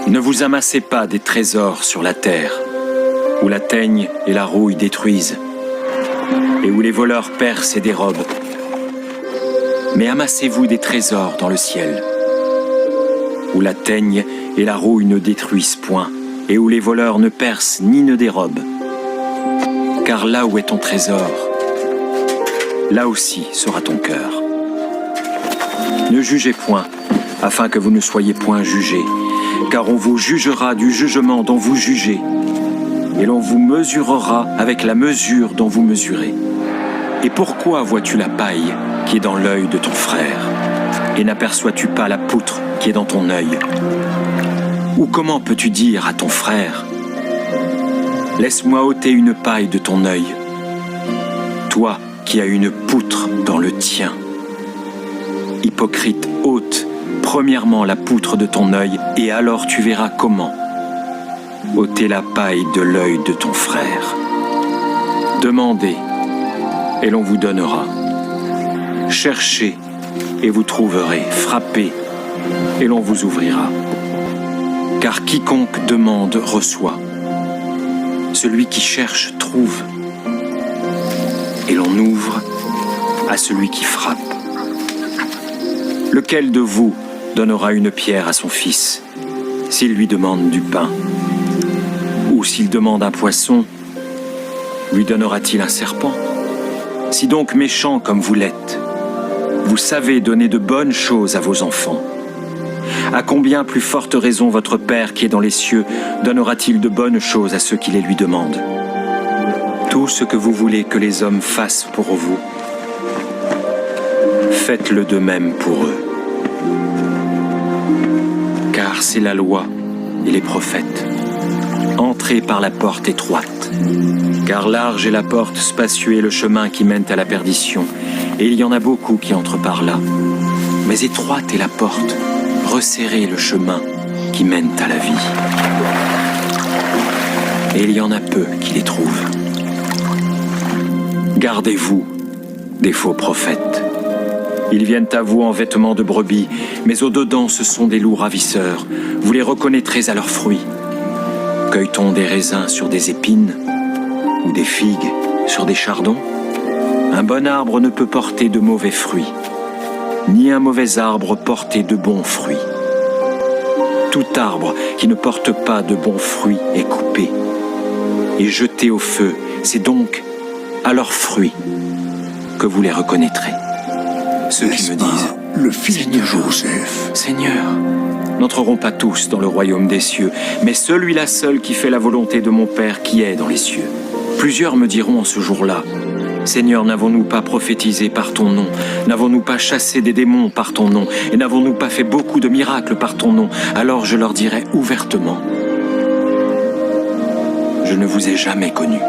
Ne vous amassez pas des trésors sur la terre, où la teigne et la rouille détruisent, et où les voleurs percent et dérobent. Mais amassez-vous des trésors dans le ciel, où la teigne et la rouille ne détruisent point, et où les voleurs ne percent ni ne dérobent. Car là où est ton trésor, là aussi sera ton cœur. Ne jugez point, afin que vous ne soyez point jugés, car on vous jugera du jugement dont vous jugez, et l'on vous mesurera avec la mesure dont vous mesurez. Et pourquoi vois-tu la paille qui est dans l'œil de ton frère, et n'aperçois-tu pas la poutre qui est dans ton œil? Ou comment peux-tu dire à ton frère, « Laisse-moi ôter une paille de ton œil », toi qui as une poutre dans le tien? Hypocrite, ôte premièrement la poutre de ton œil, et alors tu verras comment ôter la paille de l'œil de ton frère. Demandez, et l'on vous donnera. Cherchez, et vous trouverez. Frappez, et l'on vous ouvrira. Car quiconque demande reçoit. Celui qui cherche trouve. Et l'on ouvre à celui qui frappe. Lequel de vous donnera une pierre à son fils, s'il lui demande du pain? Ou s'il demande un poisson, lui donnera-t-il un serpent? Si donc méchants comme vous l'êtes, vous savez donner de bonnes choses à vos enfants, à combien plus forte raison votre Père qui est dans les cieux donnera-t-il de bonnes choses à ceux qui les lui demandent? Tout ce que vous voulez que les hommes fassent pour vous, faites-le de même pour eux. Car c'est la loi et les prophètes. Entrez par la porte étroite, car large est la porte, spacieux est le chemin qui mène à la perdition, et il y en a beaucoup qui entrent par là. Mais étroite est la porte, resserré est le chemin qui mène à la vie. Et il y en a peu qui les trouvent. Gardez-vous des faux prophètes. Ils viennent à vous en vêtements de brebis, mais au-dedans ce sont des loups ravisseurs. Vous les reconnaîtrez à leurs fruits. Cueille-t-on des raisins sur des épines, ou des figues sur des chardons? Un bon arbre ne peut porter de mauvais fruits, ni un mauvais arbre porter de bons fruits. Tout arbre qui ne porte pas de bons fruits est coupé et jeté au feu. C'est donc à leurs fruits que vous les reconnaîtrez. Ceux qui me disent, le fils Seigneur, de Joseph, Seigneur, n'entreront pas tous dans le royaume des cieux, mais celui-là seul qui fait la volonté de mon Père qui est dans les cieux. Plusieurs me diront en ce jour-là, Seigneur, n'avons-nous pas prophétisé par ton nom? N'avons-nous pas chassé des démons par ton nom? Et n'avons-nous pas fait beaucoup de miracles par ton nom? Alors je leur dirai ouvertement, je ne vous ai jamais connus.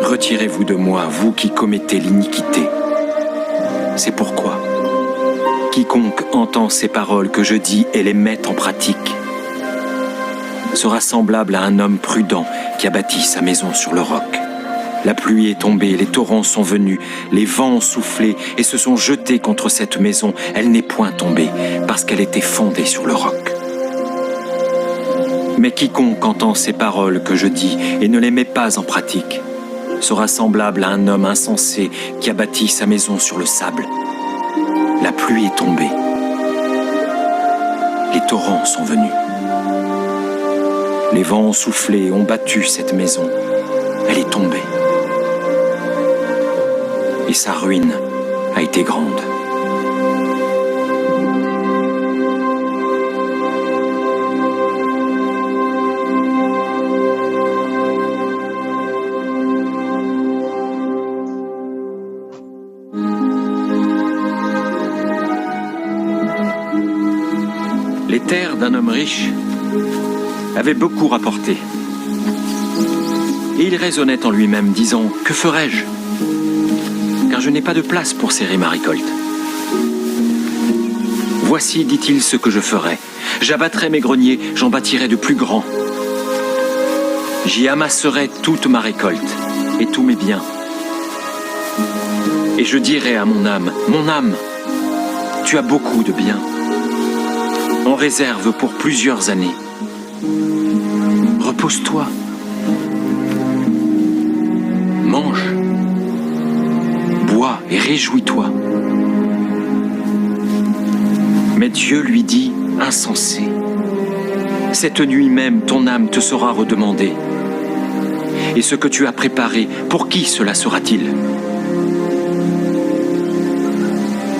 Retirez-vous de moi, vous qui commettez l'iniquité. C'est pourquoi quiconque entend ces paroles que je dis et les met en pratique sera semblable à un homme prudent qui a bâti sa maison sur le roc. La pluie est tombée, les torrents sont venus, les vents ont soufflé et se sont jetés contre cette maison. Elle n'est point tombée, parce qu'elle était fondée sur le roc. Mais quiconque entend ces paroles que je dis et ne les met pas en pratique sera semblable à un homme insensé qui a bâti sa maison sur le sable. La pluie est tombée, les torrents sont venus. Les vents ont soufflé et ont battu cette maison. Elle est tombée. Et sa ruine a été grande. Les terres d'un homme riche avaient beaucoup rapporté. Et il raisonnait en lui-même, disant « Que ferai-je ? Car je n'ai pas de place pour serrer ma récolte. Voici, dit-il, ce que je ferai. J'abattrai mes greniers, j'en bâtirai de plus grands. J'y amasserai toute ma récolte et tous mes biens. Et je dirai à mon âme, tu as beaucoup de biens. on réserve pour plusieurs années. Repose-toi. Mange. Bois et réjouis-toi. Mais Dieu lui dit, insensé. Cette nuit même, ton âme te sera redemandée. Et ce que tu as préparé, pour qui cela sera-t-il ?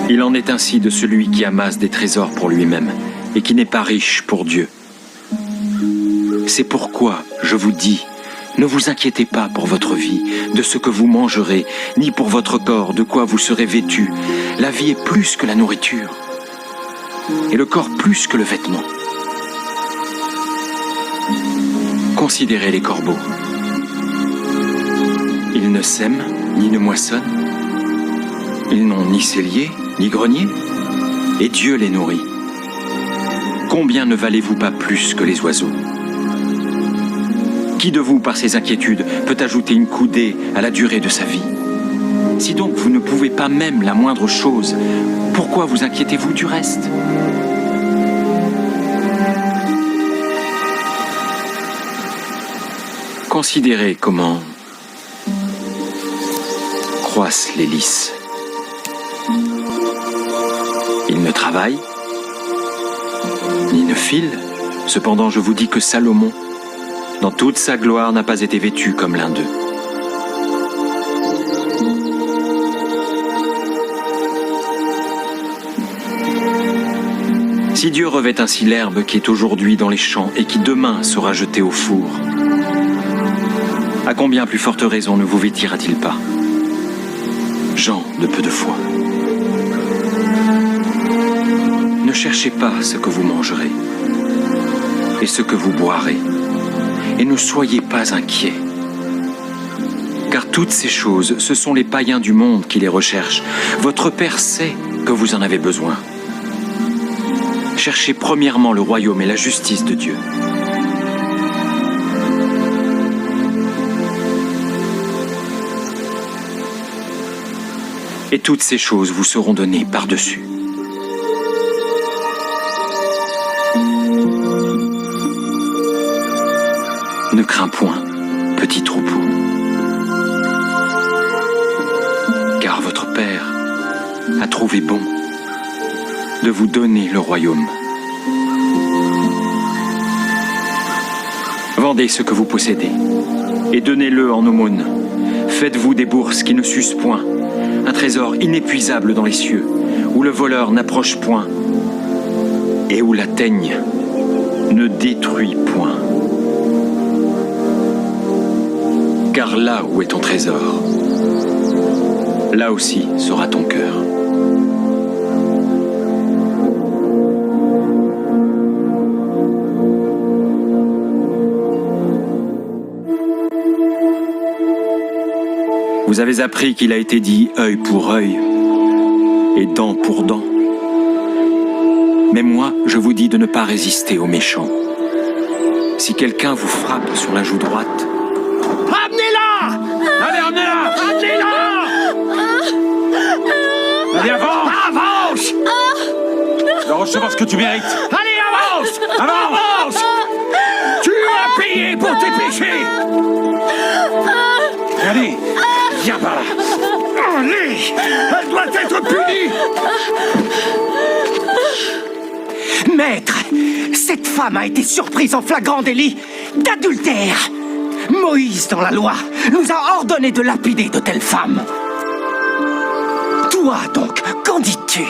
Il en est ainsi de celui qui amasse des trésors pour lui-même et qui n'est pas riche pour Dieu. C'est pourquoi je vous dis, ne vous inquiétez pas pour votre vie, de ce que vous mangerez, ni pour votre corps, de quoi vous serez vêtus. La vie est plus que la nourriture, et le corps plus que le vêtement. Considérez les corbeaux. Ils ne sèment, ni ne moissonnent. Ils n'ont ni cellier, ni grenier, et Dieu les nourrit. Combien ne valez-vous pas plus que les oiseaux ? Qui de vous, par ses inquiétudes, peut ajouter une coudée à la durée de sa vie ? Si donc vous ne pouvez pas même la moindre chose, pourquoi vous inquiétez-vous du reste ? Considérez comment croissent les lys. Ils ne travaillent, ni ne filent. Cependant, je vous dis que Salomon, dans toute sa gloire, n'a pas été vêtu comme l'un d'eux. Si Dieu revêt ainsi l'herbe qui est aujourd'hui dans les champs et qui demain sera jetée au four, à combien plus forte raison ne vous vêtira-t-il pas ? Gens de peu de foi. Ne cherchez pas ce que vous mangerez et ce que vous boirez, et ne soyez pas inquiets. Car toutes ces choses, ce sont les païens du monde qui les recherchent. Votre Père sait que vous en avez besoin. Cherchez premièrement le royaume et la justice de Dieu. Et toutes ces choses vous seront données par-dessus. Ne crains point, petit troupeau, car votre Père a trouvé bon de vous donner le royaume. Vendez ce que vous possédez et donnez-le en aumône. Faites-vous des bourses qui ne s'usent point, un trésor inépuisable dans les cieux, où le voleur n'approche point et où la teigne ne détruit point. Car là où est ton trésor, là aussi sera ton cœur. Vous avez appris qu'il a été dit œil pour œil et dent pour dent. Mais moi, je vous dis de ne pas résister aux méchants. Si quelqu'un vous frappe sur la joue droite, Amenez-la! Allez, amenez-la! Amenez-la! Allez, avance! Avance! Tu vas recevoir ce que tu mérites. Allez, avance! Avance! Tu as payé pour tes péchés! Allez, viens par là! Allez! Elle doit être punie! Maître, cette femme a été surprise en flagrant délit d'adultère. Moïse, dans la loi, nous a ordonné de lapider de telles femmes. Toi, donc, qu'en dis-tu ?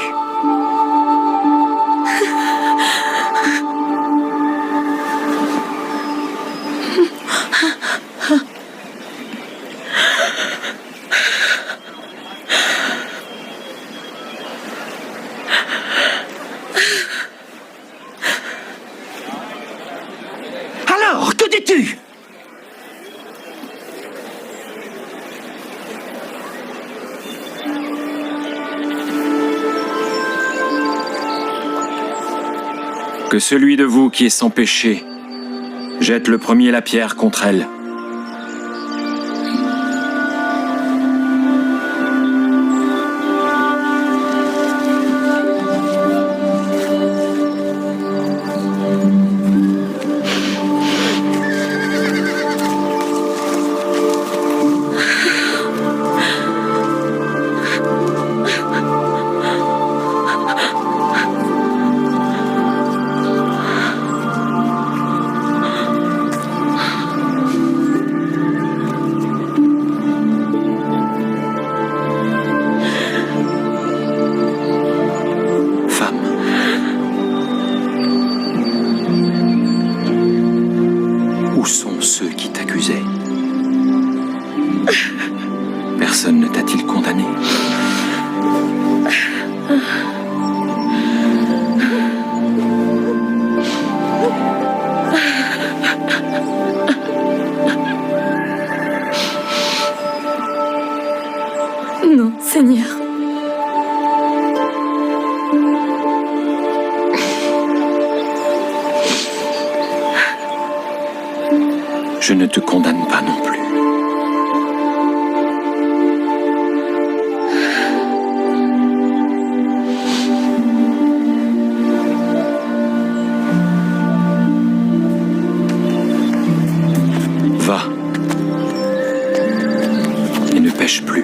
Alors, que dis-tu ? que celui de vous qui est sans péché jette le premier la pierre contre elle. je ne te condamne pas non plus. Va. Et ne pêche plus.